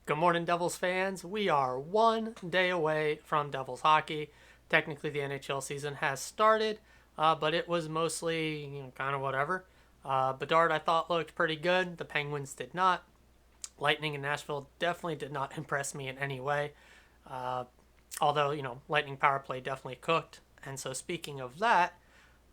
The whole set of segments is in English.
Good morning, Devils fans. We are one day away from Devils hockey. Technically, the NHL season has started, but it was mostly kind of whatever. Bedard, I thought, looked pretty good. The Penguins did not. Lightning in Nashville definitely did not impress me in any way. Uh, Although, Lightning power play definitely cooked. And so, speaking of that,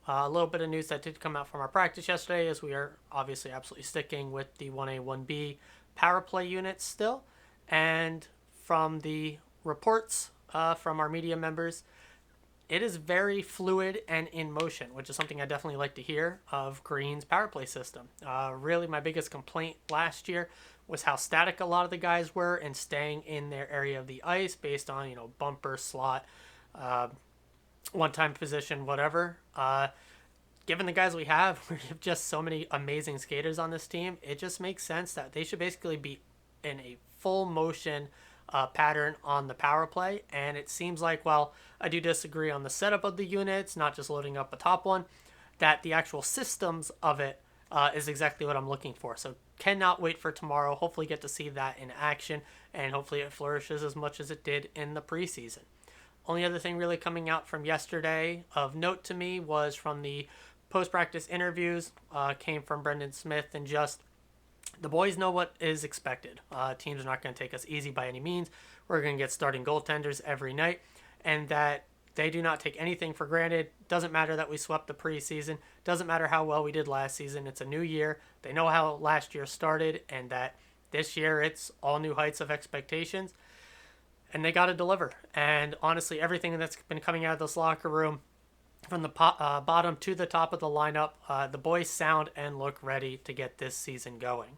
a little bit of news that did come out from our practice yesterday is we are obviously absolutely sticking with the 1A, 1B power play units still. And from the reports from our media members, it is very fluid and in motion, which is something I definitely like to hear of Green's power play system. Really, my biggest complaint last year was how static a lot of the guys were and staying in their area of the ice based on, bumper, slot, uh, one-time position, whatever. Given the guys we have, we have just so many amazing skaters on this team. It just makes sense that they should basically be in a full motion pattern on the power play. And it seems like, while I do disagree on the setup of the units, not just loading up a top one, that the actual systems of it is exactly what I'm looking for. So cannot wait for tomorrow. Hopefully get to see that in action, and hopefully it flourishes as much as it did in the preseason. Only other thing really coming out from yesterday of note to me was from the post-practice interviews, came from Brendan Smith, and just the boys know what is expected. Teams are not going to take us easy by any means. We're going to get starting goaltenders every night, and that they do not take anything for granted. Doesn't matter that we swept the preseason. Doesn't matter how well we did last season. It's a new year. They know how last year started, and that this year it's all new heights of expectations, and they got to deliver. And honestly, everything that's been coming out of this locker room, from the bottom to the top of the lineup, the boys sound and look ready to get this season going.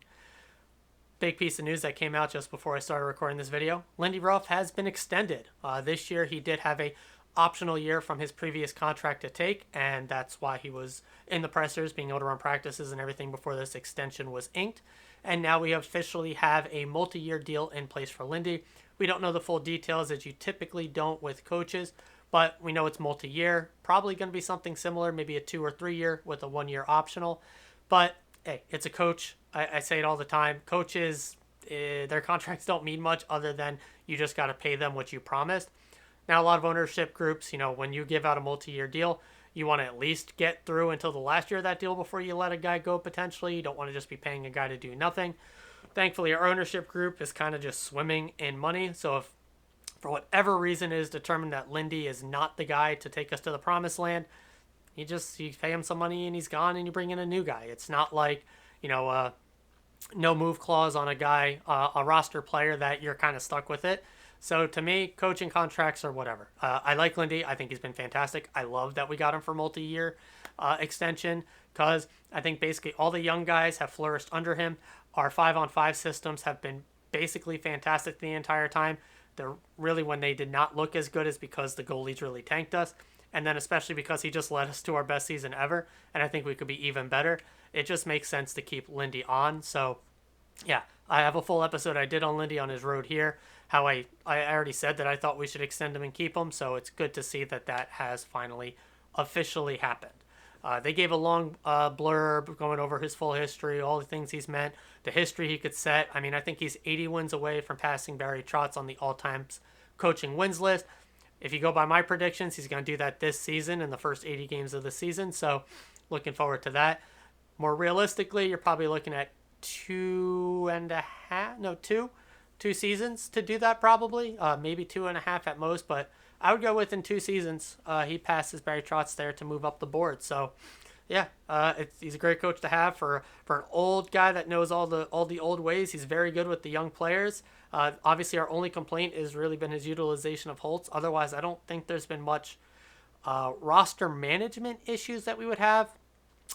Big piece of news that came out just before I started recording this video: Lindy Ruff has been extended. This year he did have a optional year from his previous contract to take, and that's why he was in the pressers, being able to run practices and everything before this extension was inked. And now we officially have a multi-year deal in place for Lindy. We don't know the full details, as you typically don't with coaches, but we know it's multi-year. Probably going to be something similar, maybe a 2 or 3 year with a 1 year optional. But hey, it's a coach. I say it all the time. Coaches, their contracts don't mean much other than you just got to pay them what you promised. Now, a lot of ownership groups, when you give out a multi-year deal, you want to at least get through until the last year of that deal before you let a guy go potentially. You don't want to just be paying a guy to do nothing. Thankfully, our ownership group is kind of just swimming in money. So if for whatever reason it is determined that Lindy is not the guy to take us to the promised land, you pay him some money and he's gone, and you bring in a new guy. It's not like, no move clause on a guy, a roster player, that you're kind of stuck with it. So to me, coaching contracts are whatever. I like Lindy. I think he's been fantastic. I love that we got him for multi-year extension, because I think basically all the young guys have flourished under him. Our 5-on-5 systems have been basically fantastic the entire time. They're really, when they did not look as good, is because the goalies really tanked us. And then especially because he just led us to our best season ever, and I think we could be even better. It just makes sense to keep Lindy on. So yeah, I have a full episode I did on Lindy on his road here. How I already said that I thought we should extend him and keep him. So it's good to see that that has finally officially happened. They gave a long blurb going over his full history, all the things he's meant, the history he could set. I mean, I think he's 80 wins away from passing Barry Trotz on the all-time coaching wins list. If you go by my predictions, he's going to do that this season in the first 80 games of the season. So looking forward to that. More realistically, you're probably looking at 2 seasons to do that, probably. Maybe 2.5 at most, but I would go within 2 seasons. He passes Barry Trotz there to move up the board. So yeah, he's a great coach to have for an old guy that knows all the old ways. He's very good with the young players. Obviously, our only complaint has really been his utilization of Holtz. Otherwise, I don't think there's been much roster management issues that we would have.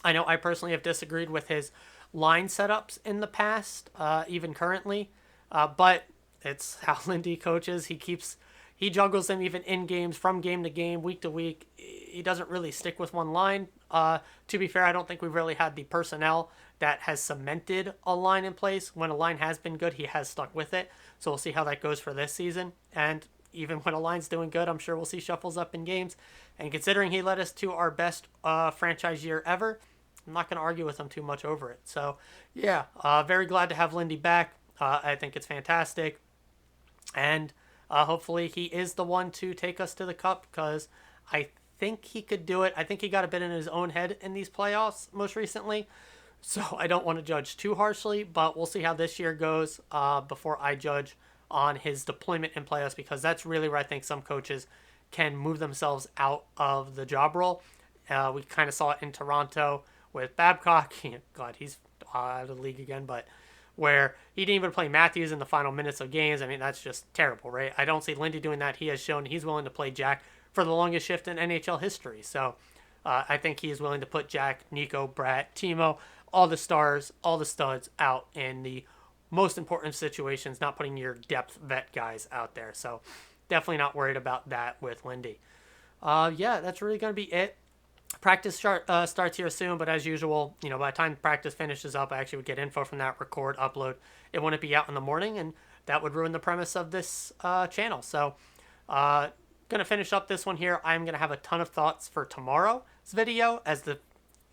I know I personally have disagreed with his line setups in the past, even currently, but it's how Lindy coaches. He juggles them even in games, from game to game, week to week. He doesn't really stick with one line. To be fair, I don't think we've really had the personnel that has cemented a line in place. When a line has been good, he has stuck with it. So we'll see how that goes for this season. And even when a line's doing good, I'm sure we'll see shuffles up in games. And considering he led us to our best franchise year ever, I'm not going to argue with him too much over it. So yeah, very glad to have Lindy back. I think it's fantastic. And hopefully he is the one to take us to the cup, because I think he could do it. I think he got a bit in his own head in these playoffs most recently. So I don't want to judge too harshly, but we'll see how this year goes before I judge on his deployment in playoffs, because that's really where I think some coaches can move themselves out of the job role. We kind of saw it in Toronto with Babcock. God, he's out of the league again, but where he didn't even play Matthews in the final minutes of games. I mean, that's just terrible, right? I don't see Lindy doing that. He has shown he's willing to play Jack for the longest shift in NHL history. So I think he is willing to put Jack, Nico, Brett, Timo, all the stars, all the studs out in the most important situations, not putting your depth vet guys out there. So definitely not worried about that with Lindy. Yeah, that's really going to be it. Practice starts here soon, but as usual, by the time practice finishes up, I actually would get info from that, record, upload. It wouldn't be out in the morning, and that would ruin the premise of this channel. So, going to finish up this one here. I'm going to have a ton of thoughts for tomorrow's video, as the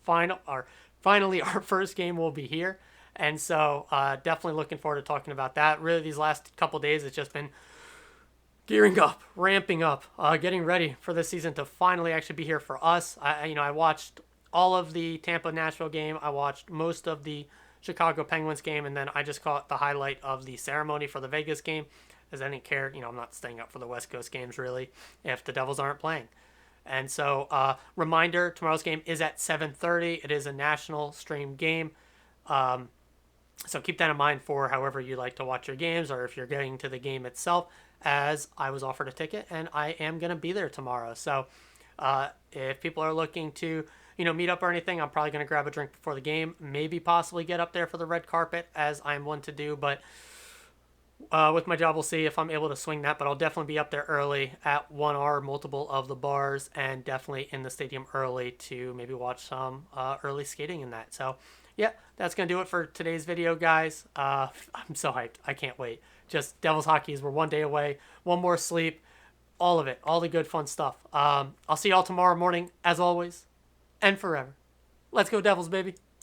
finally our first game will be here. And so, definitely looking forward to talking about that. Really, these last couple days, it's just been gearing up, ramping up, getting ready for this season to finally actually be here for us. I watched all of the Tampa-Nashville game. I watched most of the Chicago Penguins game, and then I just caught the highlight of the ceremony for the Vegas game, as I didn't care. I'm not staying up for the West Coast games, really, if the Devils aren't playing. And so, reminder, tomorrow's game is at 7:30. It is a national stream game. So keep that in mind for however you like to watch your games, or if you're getting to the game itself, as I was offered a ticket and I am going to be there tomorrow. So if people are looking to, meet up or anything, I'm probably going to grab a drink before the game, maybe possibly get up there for the red carpet, as I'm one to do. But with my job, we'll see if I'm able to swing that. But I'll definitely be up there early at one or multiple of the bars, and definitely in the stadium early to maybe watch some early skating in that. So yeah, that's going to do it for today's video, guys. I'm so hyped. I can't wait. Just Devils hockey, we're one day away, one more sleep, all of it, all the good fun stuff. I'll see y'all tomorrow morning, as always, and forever. Let's go Devils, baby.